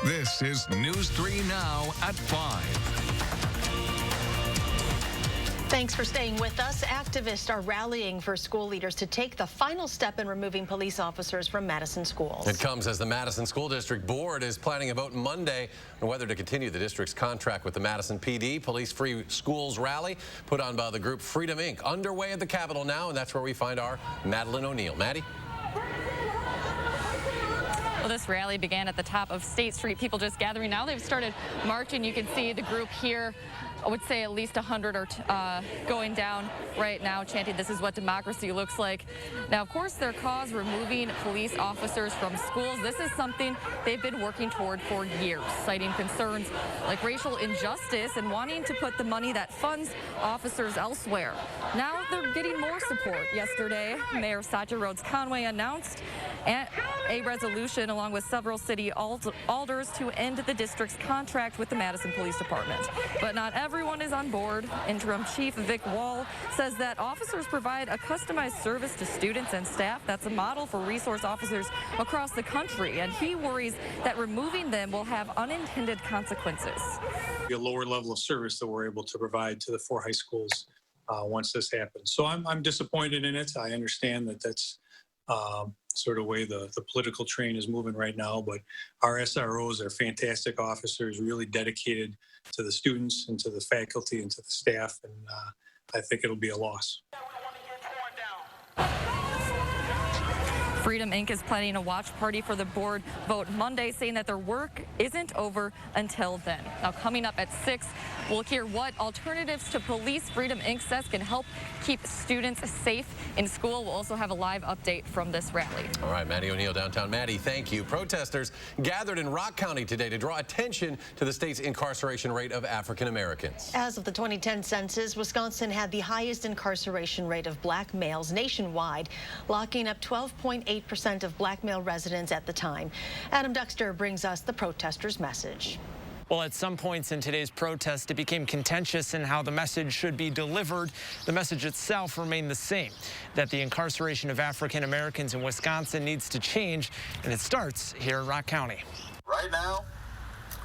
This is News 3 Now at 5. Thanks for staying with us. Activists are rallying for school leaders to take the final step in removing police officers from Madison schools. It comes as the Madison School District Board is planning a vote Monday on whether to continue the district's contract with the Madison PD. Police Free Schools rally put on by the group Freedom Inc. underway at the Capitol now, and that's where we find our Madeline O'Neill. Maddie? Well, this rally began at the top of State Street. People just gathering now. They've started marching. You can see the group here. I would say at least 100 are going down right now, chanting, "This is what democracy looks like." Now, of course, their cause, removing police officers from schools, this is something they've been working toward for years, citing concerns like racial injustice and wanting to put the money that funds officers elsewhere. Now they're getting more support. Yesterday, Mayor Satya Rhodes Conway announced a resolution along with several city alders to end the district's contract with the Madison Police Department. But not everyone is on board. Interim Chief Vic Wall says that officers provide a customized service to students and staff that's a model for resource officers across the country, and he worries that removing them will have unintended consequences. A lower level of service that we're able to provide to the 4 high schools once this happens. So I'm disappointed in it. I understand that that's sort of way the political train is moving right now, but our SROs are fantastic officers, really dedicated to the students and to the faculty and to the staff, and I think it'll be a loss. Freedom Inc. is planning a watch party for the board vote Monday, saying that their work isn't over until then. Now, coming up at 6, we'll hear what alternatives to police Freedom Inc. says can help keep students safe in school. We'll also have a live update from this rally. All right, Maddie O'Neill, downtown. Maddie, thank you. Protesters gathered in Rock County today to draw attention to the state's incarceration rate of African Americans. As of the 2010 census, Wisconsin had the highest incarceration rate of black males nationwide, locking up 12.8% of black male residents at the time. Adam Duxter brings us the protesters' message. Well, at some points in today's protest, it became contentious in how the message should be delivered. The message itself remained the same, that the incarceration of African Americans in Wisconsin needs to change, and it starts here in Rock County. Right now,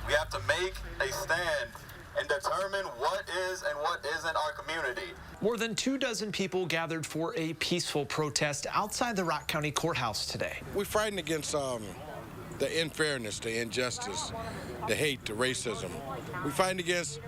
we have to make a stand and determine what is and what isn't our community. More than 24 people gathered for a peaceful protest outside the Rock County Courthouse today. We're fighting against the unfairness, the injustice, the hate, the racism. We're fighting against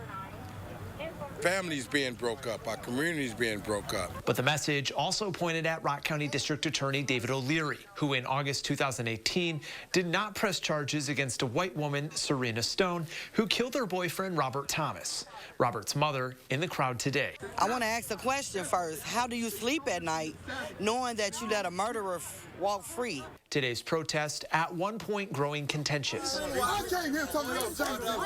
families being broke up, our communities being broke up. But the message also pointed at Rock County District Attorney David O'Leary, who in August 2018 did not press charges against a white woman, Siena Stone, who killed her boyfriend, Robert Thomas. Robert's mother in the crowd today. I want to ask a question first. How do you sleep at night knowing that you let a murderer walk free? Today's protest at one point growing contentious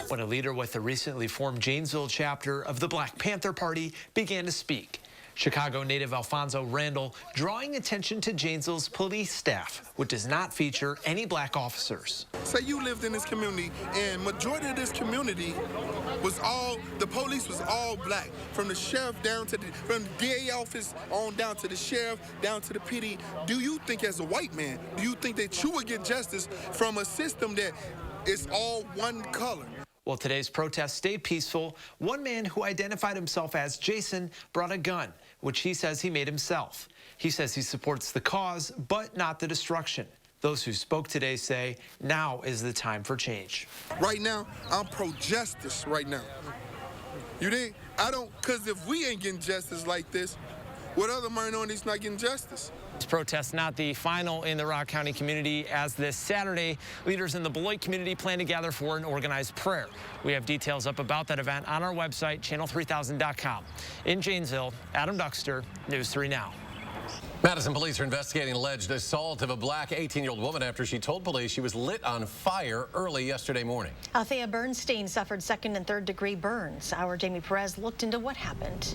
when a leader with the recently formed Janesville chapter of the Black Panther Party began to speak. Chicago native Alfonso Randall drawing attention to Janesville's police staff, which does not feature any black officers. Say you lived in this community, and majority of this community was the police was all black, from the sheriff down to from the DA office on down to the sheriff, down to the PD. Do you think as a white man, do you think that you would get justice from a system that is all one color? While today's protest stayed peaceful, one man who identified himself as Jason brought a gun, which he says he made himself. He says he supports the cause, but not the destruction. Those who spoke today say now is the time for change. Right now, I'm pro-justice right now. You think? Because if we ain't getting justice like this, what other minorities not getting justice? This protest not the final in the Rock County community, as this Saturday, leaders in the Beloit community plan to gather for an organized prayer. We have details up about that event on our website, channel3000.com. In Janesville, Adam Duxter, News 3 Now. Madison police are investigating alleged assault of a black 18-year-old woman after she told police she was lit on fire early yesterday morning. Althea Bernstein suffered 2nd and 3rd degree burns. Our Jamie Perez looked into what happened.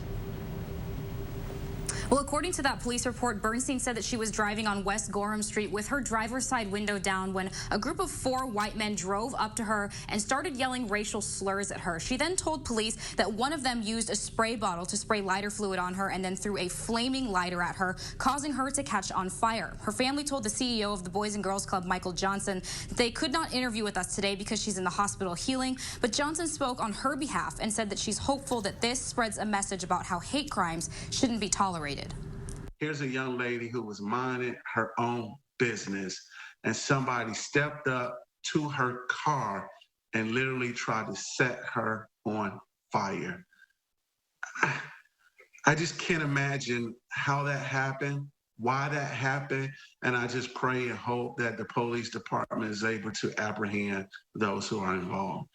Well, according to that police report, Bernstein said that she was driving on West Gorham Street with her driver's side window down when a group of 4 white men drove up to her and started yelling racial slurs at her. She then told police that one of them used a spray bottle to spray lighter fluid on her and then threw a flaming lighter at her, causing her to catch on fire. Her family told the CEO of the Boys and Girls Club, Michael Johnson, that they could not interview with us today because she's in the hospital healing, but Johnson spoke on her behalf and said that she's hopeful that this spreads a message about how hate crimes shouldn't be tolerated. Here's a young lady who was minding her own business, and somebody stepped up to her car and literally tried to set her on fire. I just can't imagine how that happened, why that happened, and I just pray and hope that the police department is able to apprehend those who are involved.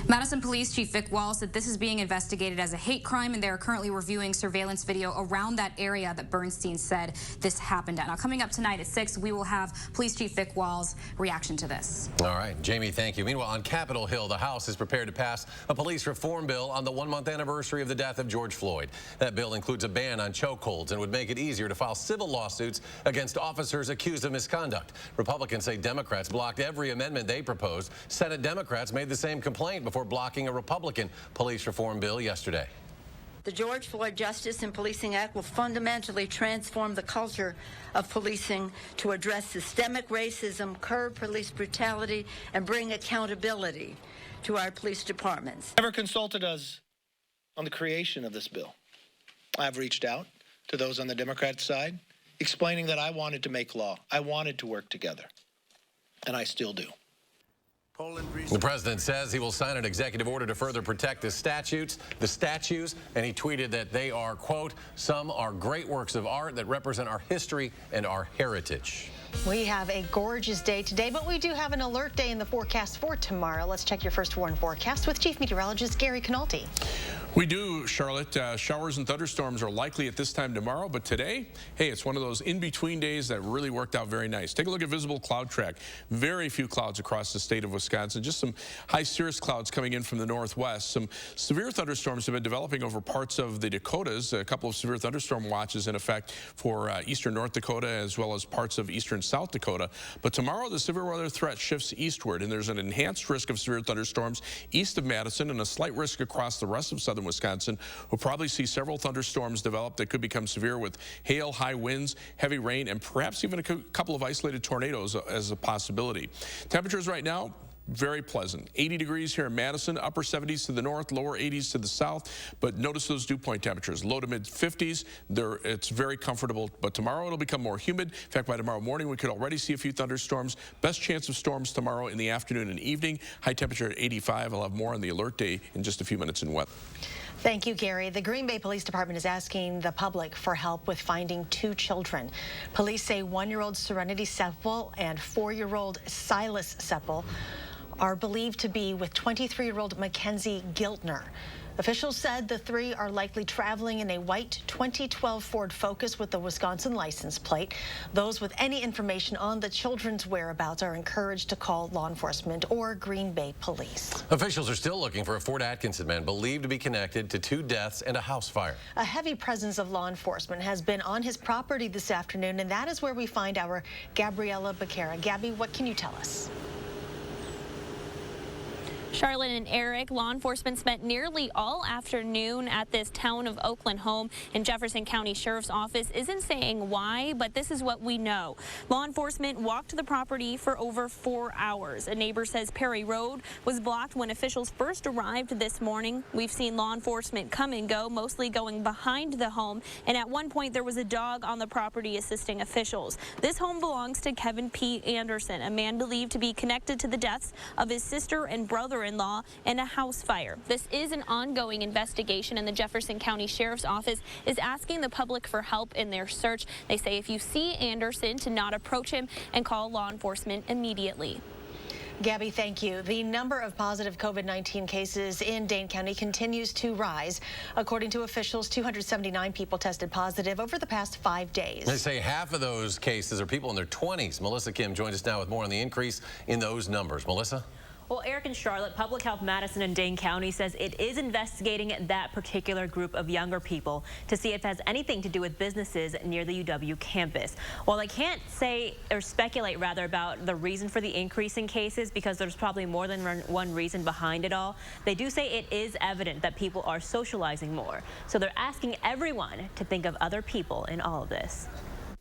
Madison Police Chief Vic Wall said this is being investigated as a hate crime, and they are currently reviewing surveillance video around that area that Bernstein said this happened at. Now, coming up tonight at 6, we will have Police Chief Vic Wall's reaction to this. All right, Jamie, thank you. Meanwhile, on Capitol Hill, the House is prepared to pass a police reform bill on the 1-month anniversary of the death of George Floyd. That bill includes a ban on chokeholds and would make it easier to file civil lawsuits against officers accused of misconduct. Republicans say Democrats blocked every amendment they proposed. Senate Democrats made the same complaint before blocking a Republican police reform bill yesterday. The George Floyd Justice and Policing Act will fundamentally transform the culture of policing to address systemic racism, curb police brutality, and bring accountability to our police departments. Never consulted us on the creation of this bill. I've reached out to those on the Democrat side, explaining that I wanted to make law. I wanted to work together, and I still do. The president says he will sign an executive order to further protect the statues, and he tweeted that they are, quote, some are great works of art that represent our history and our heritage. We have a gorgeous day today, but we do have an alert day in the forecast for tomorrow. Let's check your first warn forecast with Chief Meteorologist Gary Canolti. We do, Charlotte. Showers and thunderstorms are likely at this time tomorrow, but today, hey, it's one of those in-between days that really worked out very nice. Take a look at visible cloud track. Very few clouds across the state of Wisconsin. Just some high cirrus clouds coming in from the northwest. Some severe thunderstorms have been developing over parts of the Dakotas. A couple of severe thunderstorm watches in effect for eastern North Dakota as well as parts of eastern South Dakota. But tomorrow, the severe weather threat shifts eastward, and there's an enhanced risk of severe thunderstorms east of Madison and a slight risk across the rest of southern Wisconsin. We'll probably see several thunderstorms develop that could become severe with hail, high winds, heavy rain, and perhaps even a couple of isolated tornadoes as a possibility. Temperatures right now, very pleasant. 80 degrees here in Madison, upper 70s to the north, lower 80s to the south. But notice those dew point temperatures, low to mid 50s. It's very comfortable. But tomorrow it'll become more humid. In fact, by tomorrow morning we could already see a few thunderstorms. Best chance of storms tomorrow in the afternoon and evening. High temperature at 85. I'll have more on the alert day in just a few minutes in weather. Thank you, Gary. The Green Bay Police Department is asking the public for help with finding 2 children. Police say 1-year-old Serenity Seppel and 4-year-old Silas Seppel are believed to be with 23-year-old Mackenzie Giltner. Officials said the 3 are likely traveling in a white 2012 Ford Focus with the Wisconsin license plate. Those with any information on the children's whereabouts are encouraged to call law enforcement or Green Bay Police. Officials are still looking for a Fort Atkinson man believed to be connected to 2 deaths and a house fire. A heavy presence of law enforcement has been on his property this afternoon, and that is where we find our Gabriella Becerra. Gabby, what can you tell us? Charlotte and Eric, law enforcement spent nearly all afternoon at this Town of Oakland home, and Jefferson County Sheriff's Office isn't saying why, but this is what we know. Law enforcement walked the property for over 4 hours. A neighbor says Perry Road was blocked when officials first arrived this morning. We've seen law enforcement come and go, mostly going behind the home, and at one point there was a dog on the property assisting officials. This home belongs to Kevin P. Anderson, a man believed to be connected to the deaths of his sister and brother-in-law and a house fire. This is an ongoing investigation, and the Jefferson County Sheriff's Office is asking the public for help in their search. They say if you see Anderson, to not approach him and call law enforcement immediately. Gabby, thank you. The number of positive COVID-19 cases in Dane County continues to rise. According to officials, 279 people tested positive over the past 5 days. They say half of those cases are people in their 20s. Melissa Kim joins us now with more on the increase in those numbers. Melissa? Well, Eric and Charlotte, Public Health Madison and Dane County says it is investigating that particular group of younger people to see if it has anything to do with businesses near the UW campus. While they can't say or speculate rather about the reason for the increase in cases, because there's probably more than one reason behind it all, they do say it is evident that people are socializing more. So they're asking everyone to think of other people in all of this.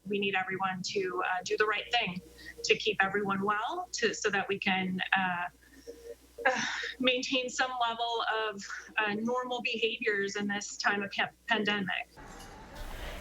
We need everyone to do the right thing to keep everyone well, so that we can maintain some level of normal behaviors in this time of pandemic.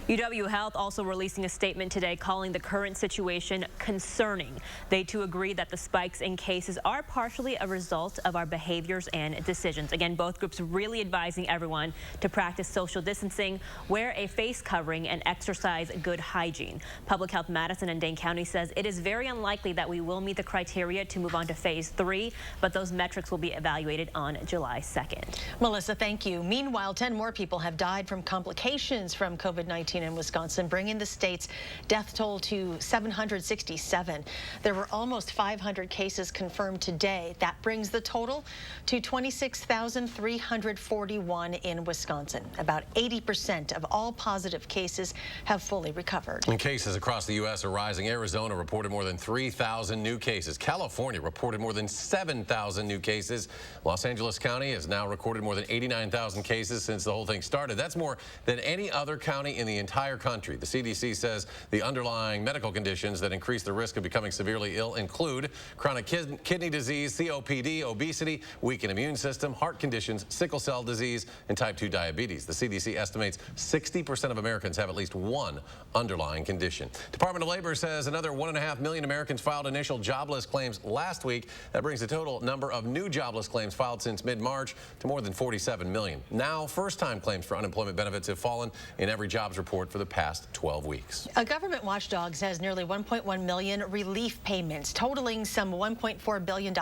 UW Health also releasing a statement today calling the current situation concerning. They too agree that the spikes in cases are partially a result of our behaviors and decisions. Again, both groups really advising everyone to practice social distancing, wear a face covering, and exercise good hygiene. Public Health Madison and Dane County says it is very unlikely that we will meet the criteria to move on to phase 3, but those metrics will be evaluated on July 2nd. Melissa, thank you. Meanwhile, 10 more people have died from complications from COVID-19 in Wisconsin, bringing the state's death toll to 767. There were almost 500 cases confirmed today. That brings the total to 26,341 in Wisconsin. About 80% of all positive cases have fully recovered. And cases across the U.S. are rising. Arizona reported more than 3,000 new cases. California reported more than 7,000 new cases. Los Angeles County has now recorded more than 89,000 cases since the whole thing started. That's more than any other county in the entire country. The CDC says the underlying medical conditions that increase the risk of becoming severely ill include chronic kidney disease, COPD, obesity, weakened immune system, heart conditions, sickle cell disease, and type 2 diabetes. The CDC estimates 60% of Americans have at least one underlying condition. Department of Labor says another 1.5 million Americans filed initial jobless claims last week. That brings the total number of new jobless claims filed since mid-March to more than 47 million. Now, first-time claims for unemployment benefits have fallen in every jobs report for the past 12 weeks. A government watchdog says nearly 1.1 million relief payments, totaling some $1.4 billion,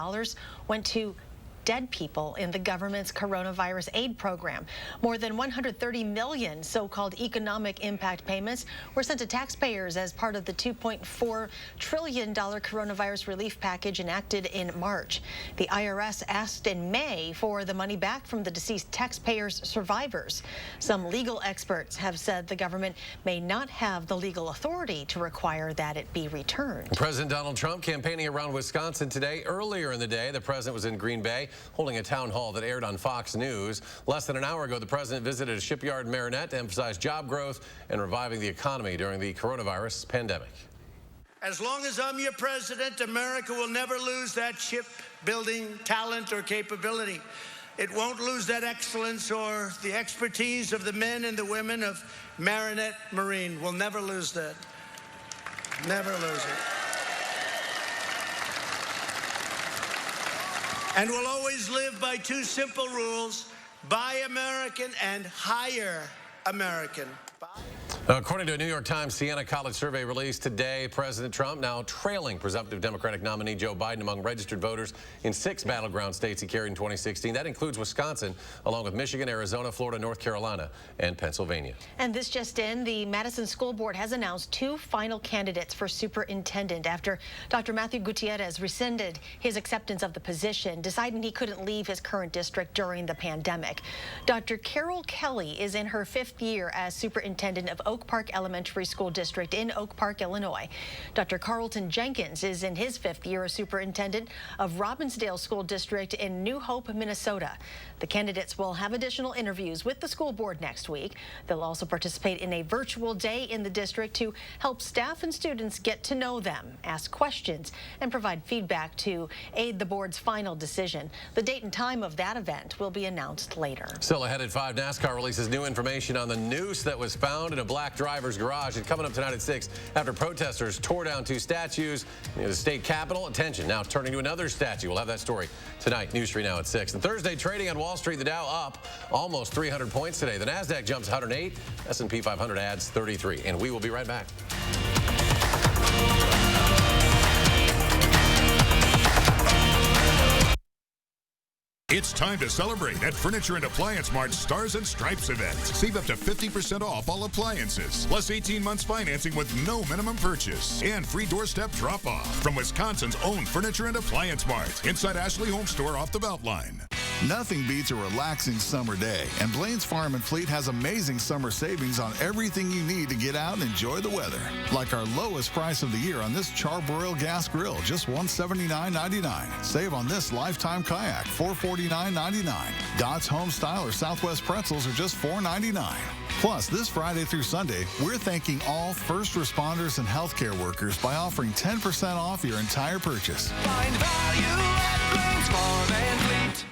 went to dead people in the government's coronavirus aid program. More than 130 million so-called economic impact payments were sent to taxpayers as part of the $2.4 trillion coronavirus relief package enacted in March. The IRS asked in May for the money back from the deceased taxpayers' survivors. Some legal experts have said the government may not have the legal authority to require that it be returned. President Donald Trump campaigning around Wisconsin today. Earlier in the day, the president was in Green Bay holding a town hall that aired on Fox News. Less than an hour ago, the president visited a shipyard in Marinette to emphasize job growth and reviving the economy during the coronavirus pandemic. As long as I'm your president, America will never lose that shipbuilding talent or capability. It won't lose that excellence or the expertise of the men and the women of Marinette Marine. We'll never lose that. Never lose it. And we'll always live by two simple rules: buy American and hire American. According to a New York Times Siena College survey released today, President Trump now trailing presumptive Democratic nominee Joe Biden among registered voters in 6 battleground states he carried in 2016. That includes Wisconsin, along with Michigan, Arizona, Florida, North Carolina, and Pennsylvania. And this just in, the Madison School Board has announced 2 final candidates for superintendent after Dr. Matthew Gutierrez rescinded his acceptance of the position, deciding he couldn't leave his current district during the pandemic. Dr. Carol Kelly is in her 5th year as superintendent of Oak Park Elementary School District in Oak Park, Illinois. Dr. Carlton Jenkins is in his 5th year as superintendent of Robbinsdale School District in New Hope, Minnesota. The candidates will have additional interviews with the school board next week. They'll also participate in a virtual day in the district to help staff and students get to know them, ask questions, and provide feedback to aid the board's final decision. The date and time of that event will be announced later. Still ahead at 5, NASCAR releases new information on the noose that was found in a black driver's garage. And coming up tonight at 6, after protesters tore down 2 statues near the state capitol. Attention now turning to another statue. We'll have that story tonight. News 3 now at 6. And Thursday trading on Wall Street, the Dow up almost 300 points today. The NASDAQ jumps 108. S&P 500 adds 33. And we will be right back. It's time to celebrate at Furniture and Appliance Mart's Stars and Stripes event. Save up to 50% off all appliances, plus 18 months financing with no minimum purchase, and free doorstep drop-off from Wisconsin's own Furniture and Appliance Mart inside Ashley Home Store off the Beltline. Nothing beats a relaxing summer day, and Blaine's Farm and Fleet has amazing summer savings on everything you need to get out and enjoy the weather. Like our lowest price of the year on this Charbroil gas grill, just $179.99. Save on this Lifetime kayak, $449.99. Dots Home Style or Southwest pretzels are just $4.99. Plus, this Friday through Sunday, we're thanking all first responders and healthcare workers by offering 10% off your entire purchase. Find value at Blaine's Farm and Fleet.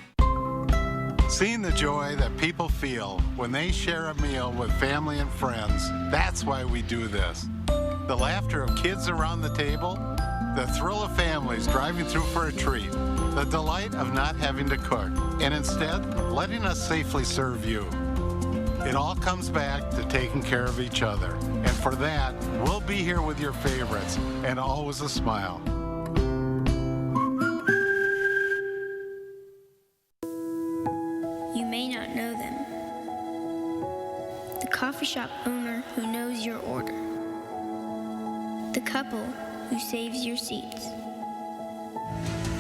Seeing the joy that people feel when they share a meal with family and friends, that's why we do this. The laughter of kids around the table, the thrill of families driving through for a treat, the delight of not having to cook, and instead letting us safely serve you. It all comes back to taking care of each other. And for that, we'll be here with your favorites, and always a smile. You may not know them. The coffee shop owner who knows your order. The couple who saves your seats.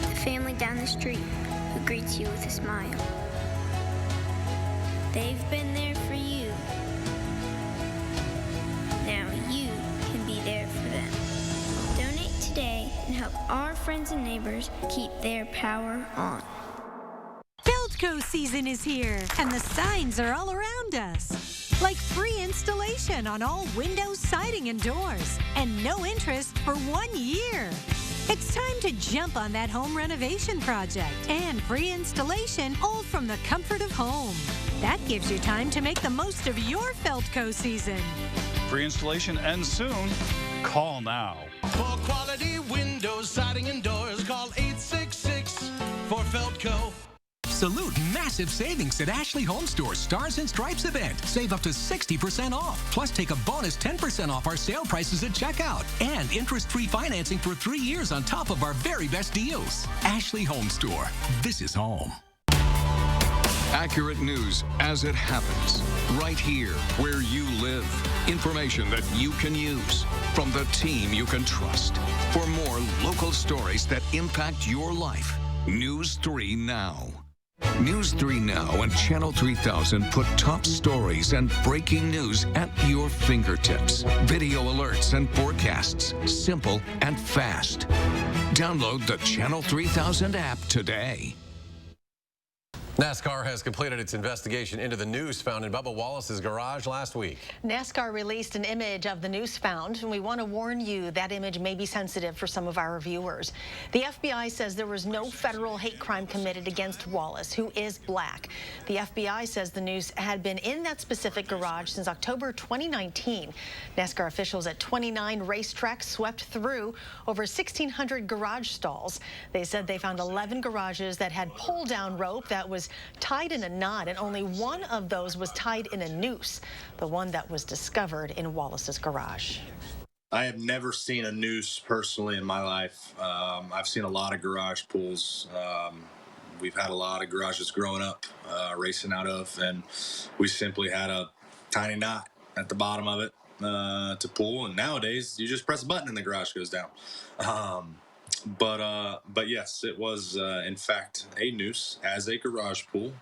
The family down the street who greets you with a smile. They've been there for you. Now you can be there for them. Donate today and help our friends and neighbors keep their power on. Feldco season is here, and the signs are all around us. Like free installation on all windows, siding, and doors, and no interest for 1 year. It's time to jump on that home renovation project, and free installation all from the comfort of home. That gives you time to make the most of your Feldco season. Free installation ends soon. Call now. For quality windows, siding, and doors, call 866 for Feldco. Absolute massive savings at Ashley Home Store Stars and Stripes event. Save up to 60% off. Plus, take a bonus 10% off our sale prices at checkout. And interest-free financing for 3 years on top of our very best deals. Ashley Home Store. This is home. Accurate news as it happens, right here where you live. Information that you can use from the team you can trust. For more local stories that impact your life, News 3 Now. News 3 Now and Channel 3000 put top stories and breaking news at your fingertips. Video alerts and forecasts, simple and fast. Download the Channel 3000 app today. NASCAR has completed its investigation into the noose found in Bubba Wallace's garage last week. NASCAR released an image of the noose found, and we want to warn you that image may be sensitive for some of our viewers. The FBI says there was no federal hate crime committed against Wallace, who is black. The FBI says the noose had been in that specific garage since October 2019. NASCAR officials at 29 racetracks swept through over 1,600 garage stalls. They said they found 11 garages that had pull-down rope that was tied in a knot, and only one of those was tied in a noose, the one that was discovered in Wallace's garage. I have never seen a noose personally in my life. I've seen a lot of garage pulls. We've had a lot of garages growing up, racing out of, and we simply had a tiny knot at the bottom of it to pull, and nowadays you just press a button and the garage goes down. But yes, it was in fact a noose as a garage pool.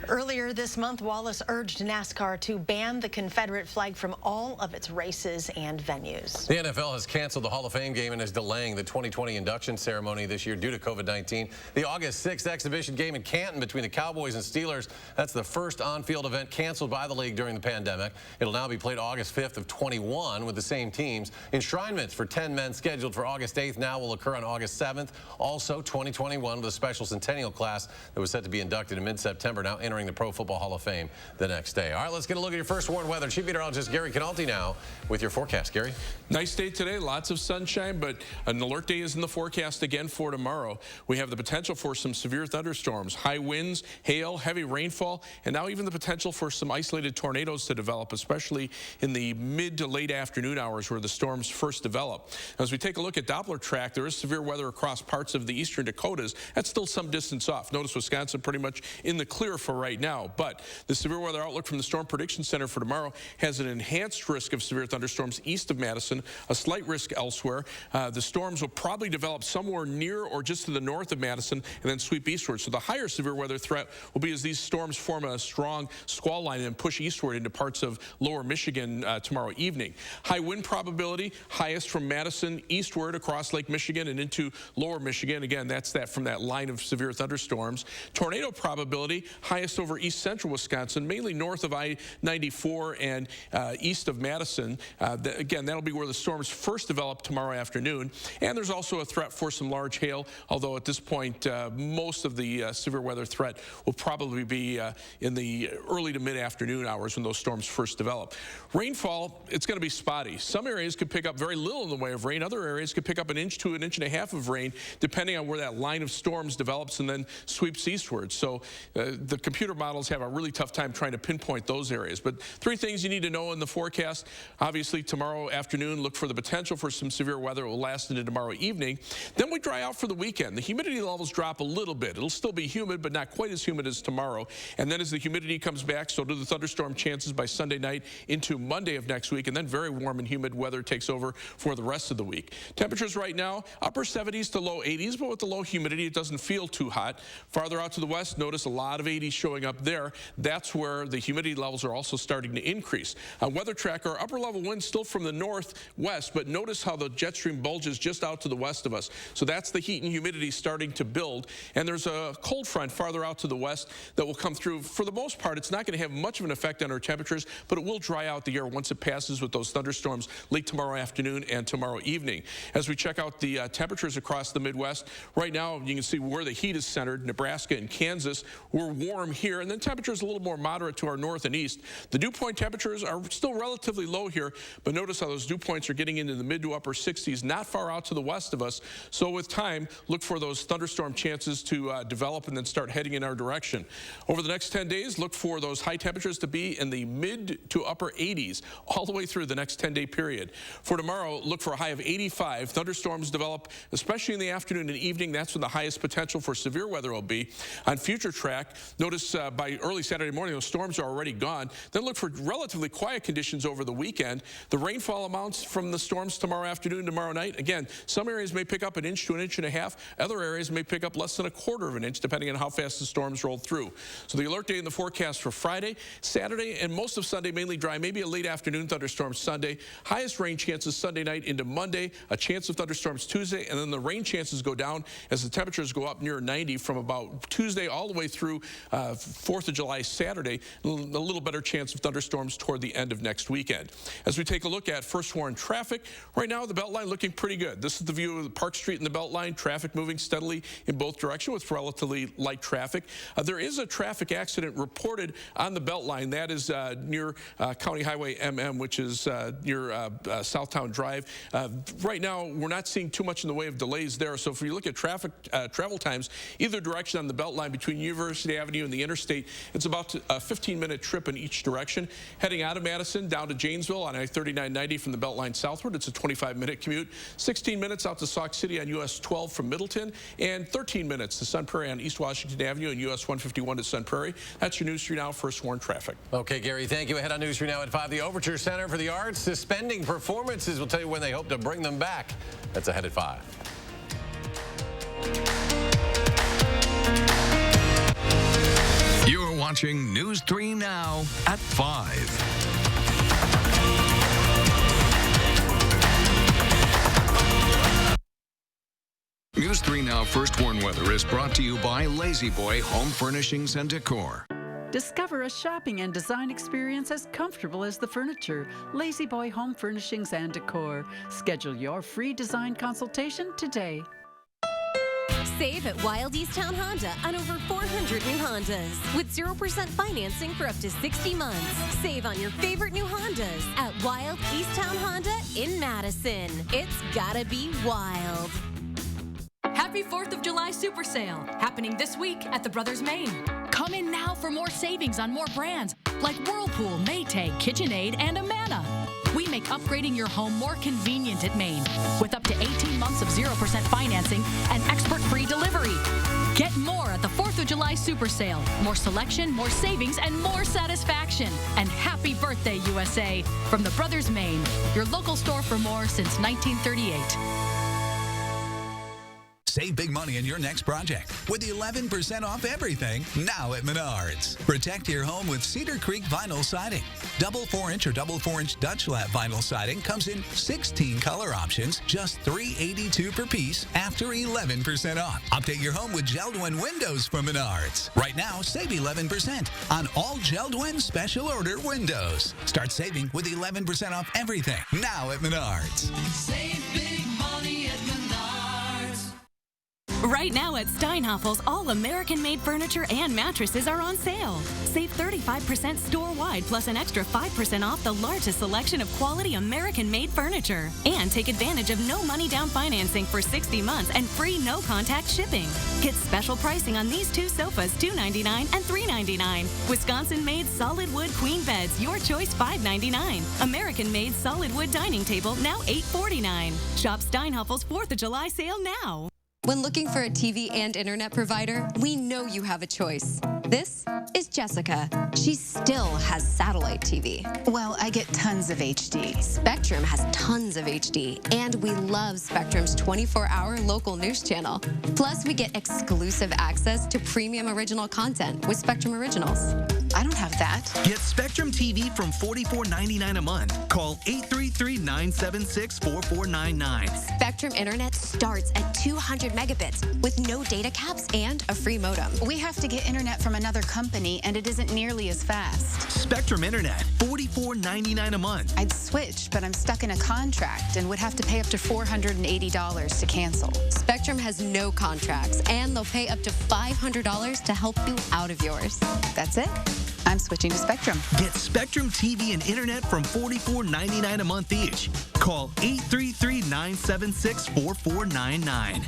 Earlier this month, Wallace urged NASCAR to ban the Confederate flag from all of its races and venues. The NFL has canceled the Hall of Fame game and is delaying the 2020 induction ceremony this year due to COVID-19. The August 6th exhibition game in Canton between the Cowboys and Steelers, that's the first on-field event canceled by the league during the pandemic. It'll now be played August 5th of 21 with the same teams. Enshrinements for 10 men scheduled for August 8th now will occur on August 7th. Also, 2021 with a special centennial class that was set to be inducted in mid-September now entering the Pro Football Hall of Fame the next day. All right, let's get a look at your first warned weather. Chief Meteorologist Gary Canalti now with your forecast. Gary? Nice day today, lots of sunshine, but an alert day is in the forecast again for tomorrow. We have the potential for some severe thunderstorms, high winds, hail, heavy rainfall, and now even the potential for some isolated tornadoes to develop, especially in the mid to late afternoon hours where the storms first develop. As we take a look at Doppler track, there is severe weather across parts of the eastern Dakotas. That's still some distance off. Notice Wisconsin pretty much in the clear for right now, but the severe weather outlook from the Storm Prediction Center for tomorrow has an enhanced risk of severe thunderstorms east of Madison, a slight risk elsewhere. The storms will probably develop somewhere near or just to the north of Madison and then sweep eastward. So the higher severe weather threat will be as these storms form a strong squall line and push eastward into parts of lower Michigan tomorrow evening. High wind probability, highest from Madison eastward across Lake Michigan and into lower Michigan. Again, that's from that line of severe thunderstorms. Tornado probability, highest over east central Wisconsin, mainly north of I-94 and east of Madison. Again, that'll be where the storms first develop tomorrow afternoon. And there's also a threat for some large hail, although at this point, most of the severe weather threat will probably be in the early to mid-afternoon hours when those storms first develop. Rainfall, it's going to be spotty. Some areas could pick up very little in the way of rain. Other areas could pick up 1 inch to 1.5 inches of rain, depending on where that line of storms develops and then sweeps eastward. So the computer models have a really tough time trying to pinpoint those areas. But 3 things you need to know in the forecast. Obviously, tomorrow afternoon, look for the potential for some severe weather. It will last into tomorrow evening. Then we dry out for the weekend. The humidity levels drop a little bit. It'll still be humid, but not quite as humid as tomorrow. And then as the humidity comes back, so do the thunderstorm chances by Sunday night into Monday of next week. And then very warm and humid weather takes over for the rest of the week. Temperatures right now, upper 70s to low 80s, but with the low humidity, it doesn't feel too hot. Farther out to the west, notice a lot of 80s showing up there. That's where the humidity levels are also starting to increase. On Weather Tracker, upper level winds still from the northwest, but notice how the jet stream bulges just out to the west of us. So that's the heat and humidity starting to build. And there's a cold front farther out to the west that will come through. For the most part, it's not going to have much of an effect on our temperatures, but it will dry out the air once it passes with those thunderstorms late tomorrow afternoon and tomorrow evening. As we check out the temperatures across the Midwest, right now you can see where the heat is centered. Nebraska and Kansas, we're warm here, and then temperatures a little more moderate to our north and east. The dew point temperatures are still relatively low here, but notice how those dew points are getting into the mid to upper 60s, not far out to the west of us. So with time, look for those thunderstorm chances to develop and then start heading in our direction. Over the next 10 days, look for those high temperatures to be in the mid to upper 80s all the way through the next 10-day period. For tomorrow, look for a high of 85. Thunderstorms develop, especially in the afternoon and evening. That's when the highest potential for severe weather will be. On Future Track, notice by early Saturday morning, those storms are already gone. Then look for relatively quiet conditions over the weekend. The rainfall amounts from the storms tomorrow afternoon, tomorrow night. Again, some areas may pick up 1 inch to 1.5 inches. Other areas may pick up less than 1/4 inch, depending on how fast the storms roll through. So the alert day in the forecast for Friday, Saturday, and most of Sunday mainly dry. Maybe a late afternoon thunderstorm Sunday. Highest rain chances Sunday night into Monday. A chance of thunderstorms Tuesday, and then the rain chances go down as the temperatures go up near 90 from about Tuesday all the way through 4th of July Saturday. A little better chance of thunderstorms toward the end of next weekend. As we take a look at first warned traffic, right now the Beltline looking pretty good. This is the view of the Park Street and the Beltline. Traffic moving steadily in both directions with relatively light traffic. There is a traffic accident reported on the Beltline. That is near County Highway MM, which is near Southtown Drive. Right now, we're not seeing too much in the way of delays there. So if you look at traffic travel times, either direction on the Beltline between University Avenue and the interstate, it's about a 15-minute trip in each direction. Heading out of Madison down to Janesville on I-3990 from the Beltline southward, it's a 25-minute commute. 16 minutes out to Sauk City on US 12 from Middleton, and 13 minutes to Sun Prairie on East Washington Avenue and US 151 to Sun Prairie. That's your News 3 Now first warned traffic. Okay, Gary, thank you. Ahead on News 3 Now at 5, the Overture Center for the Arts suspending performances. We'll tell you when they hope to bring them back. That's ahead at 5. You're watching News 3 Now at 5. News 3 Now First Warn Weather is brought to you by Lazy Boy Home Furnishings and Decor. Discover a shopping and design experience as comfortable as the furniture. Lazy Boy Home Furnishings and Decor. Schedule your free design consultation today. Save at Wild Easttown Honda on over 400 new Hondas with 0% financing for up to 60 months. Save on your favorite new Hondas at Wild Easttown Honda in Madison. It's gotta be wild. Happy 4th of July Super Sale, happening this week at the Brothers Maine. Come in now for more savings on more brands like Whirlpool, Maytag, KitchenAid, and Amana. We make upgrading your home more convenient at Maine with up to 18 months of 0% financing and expert-free delivery. Get more at the 4th of July Super Sale. More selection, more savings, and more satisfaction. And happy birthday, USA, from the Brothers Maine, your local store for more since 1938. Save big money in your next project with 11% off everything now at Menards. Protect your home with Cedar Creek vinyl siding. Double 4-inch or double 4-inch Dutch lap vinyl siding comes in 16 color options, just $382 per piece after 11% off. Update your home with Geldwin windows from Menards. Right now, save 11% on all Geldwin special order windows. Start saving with 11% off everything now at Menards. Save big money at Menards. Right now at Steinhafels, all American-made furniture and mattresses are on sale. Save 35% store-wide plus an extra 5% off the largest selection of quality American-made furniture. And take advantage of no money down financing for 60 months and free no-contact shipping. Get special pricing on these two sofas, $299 and $399. Wisconsin-made solid wood queen beds, your choice $599. American-made solid wood dining table, now $849. Shop Steinhafels 4th of July sale now. When looking for a TV and internet provider, we know you have a choice. This is Jessica. She still has satellite TV. Well, I get tons of HD. Spectrum has tons of HD, and we love Spectrum's 24-hour local news channel. Plus, we get exclusive access to premium original content with Spectrum Originals. I don't have that. Get Spectrum TV from $44.99 a month. Call 833-976-4499. Spectrum Internet starts at 200 megabits with no data caps and a free modem. We have to get internet from another company, and it isn't nearly as fast. Spectrum Internet, $44.99 a month. I'd switch, but I'm stuck in a contract and would have to pay up to $480 to cancel. Spectrum has no contracts, and they'll pay up to $500 to help you out of yours. That's it. I'm switching to Spectrum. Get Spectrum TV and internet from $44.99 a month each. Call 833-976-4499.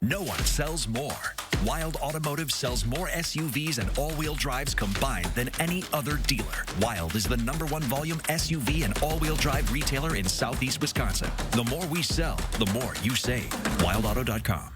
No one sells more. Wild Automotive sells more SUVs and all-wheel drives combined than any other dealer. Wild is the #1 volume SUV and all-wheel drive retailer in Southeast Wisconsin. The more we sell, the more you save. WildAuto.com.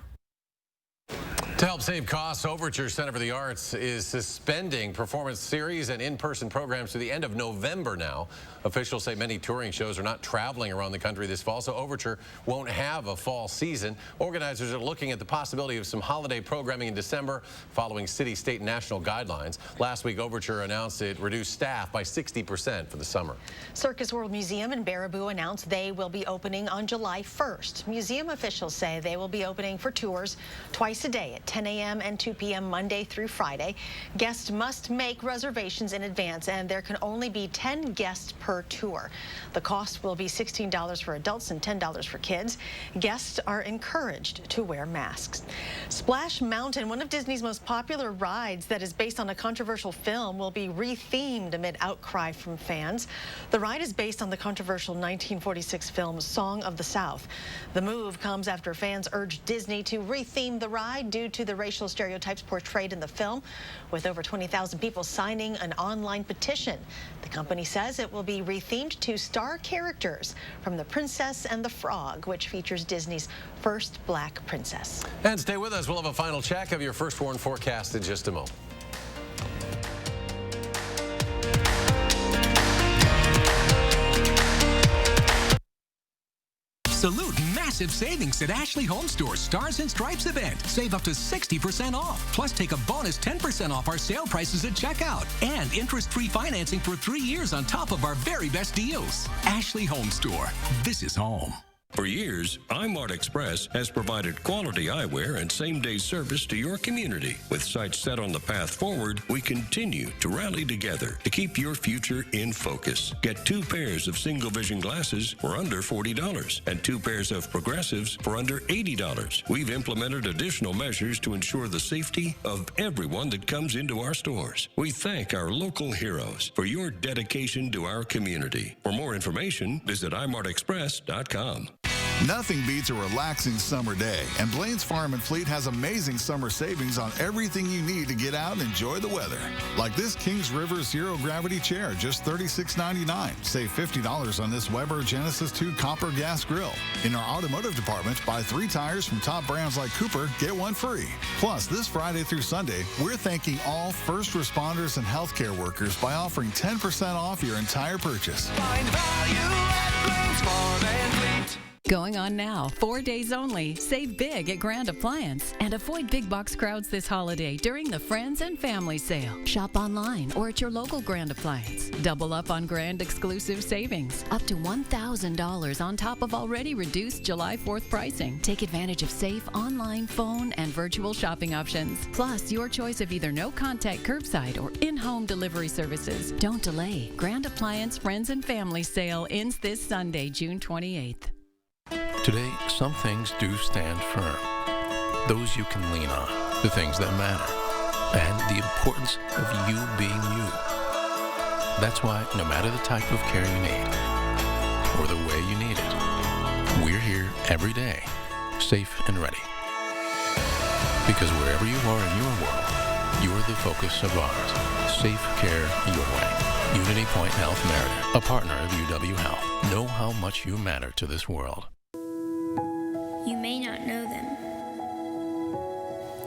To help save costs, Overture Center for the Arts is suspending performance series and in-person programs to the end of November now. Officials say many touring shows are not traveling around the country this fall, so Overture won't have a fall season. Organizers are looking at the possibility of some holiday programming in December following city, state, and national guidelines. Last week, Overture announced it reduced staff by 60% for the summer. Circus World Museum in Baraboo announced they will be opening on July 1st. Museum officials say they will be opening for tours twice a day at 10 a.m. and 2 p.m. Monday through Friday. Guests must make reservations in advance, and there can only be 10 guests per tour. The cost will be $16 for adults and $10 for kids. Guests are encouraged to wear masks. Splash Mountain, one of Disney's most popular rides that is based on a controversial film, will be rethemed amid outcry from fans. The ride is based on the controversial 1946 film Song of the South. The move comes after fans urged Disney to retheme the ride due to the racial stereotypes portrayed in the film, with over 20,000 people signing an online petition. The company says it will be rethemed to star characters from The Princess and the Frog, which features Disney's first black princess. And stay with us. We'll have a final check of your first warn forecast in just a moment. Salute massive savings at Ashley Home Store's Stars and Stripes event. Save up to 60% off. Plus, take a bonus 10% off our sale prices at checkout. And interest-free financing for 3 years on top of our very best deals. Ashley Home Store. This is home. For years, iMart Express has provided quality eyewear and same-day service to your community. With sights set on the path forward, we continue to rally together to keep your future in focus. Get 2 pairs of single vision glasses for under $40 and 2 pairs of progressives for under $80. We've implemented additional measures to ensure the safety of everyone that comes into our stores. We thank our local heroes for your dedication to our community. For more information, visit imartexpress.com. Nothing beats a relaxing summer day, and Blaine's Farm and Fleet has amazing summer savings on everything you need to get out and enjoy the weather. Like this Kings River Zero Gravity Chair, just $36.99. Save $50 on this Weber Genesis 2 Copper Gas Grill. In our automotive department, buy 3 tires from top brands like Cooper, get 1 free. Plus, this Friday through Sunday, we're thanking all first responders and healthcare workers by offering 10% off your entire purchase. Find value at Blaine's Farm and Fleet. Going on now, 4 days only. Save big at Grand Appliance and avoid big box crowds this holiday during the Friends and Family Sale. Shop online or at your local Grand Appliance. Double up on Grand exclusive savings. Up to $1,000 on top of already reduced July 4th pricing. Take advantage of safe online, phone, and virtual shopping options. Plus, your choice of either no-contact curbside or in-home delivery services. Don't delay. Grand Appliance Friends and Family Sale ends this Sunday, June 28th. Today, some things do stand firm. Those you can lean on, the things that matter, and the importance of you being you. That's why, no matter the type of care you need, or the way you need it, we're here every day, safe and ready. Because wherever you are in your world, you're the focus of ours. Safe care your way. Unity Point Health Meredith, a partner of UW Health. Know how much you matter to this world. You may not know them.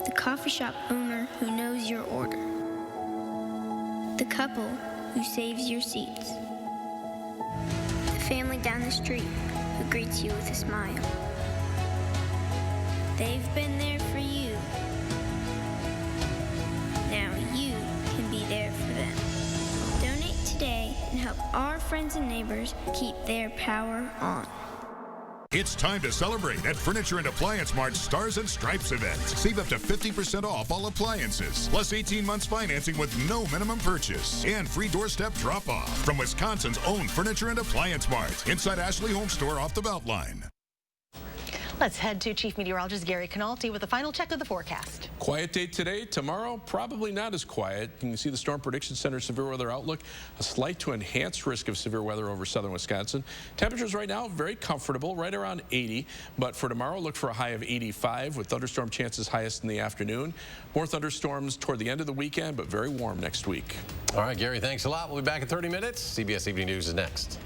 The coffee shop owner who knows your order. The couple who saves your seats. The family down the street who greets you with a smile. They've been there for you. Now you can be there for them. Donate today and help our friends and neighbors keep their power on. It's time to celebrate at Furniture and Appliance Mart's Stars and Stripes event. Save up to 50% off all appliances, plus 18 months financing with no minimum purchase, and free doorstep drop-off from Wisconsin's own Furniture and Appliance Mart, inside Ashley Home Store off the Beltline. Let's head to Chief Meteorologist Gary Canalti with a final check of the forecast. Quiet day today. Tomorrow, probably not as quiet. You can see the Storm Prediction Center severe weather outlook. A slight to enhanced risk of severe weather over southern Wisconsin. Temperatures right now very comfortable, right around 80. But for tomorrow, look for a high of 85 with thunderstorm chances highest in the afternoon. More thunderstorms toward the end of the weekend, but very warm next week. All right, Gary, thanks a lot. We'll be back in 30 minutes. CBS Evening News is next.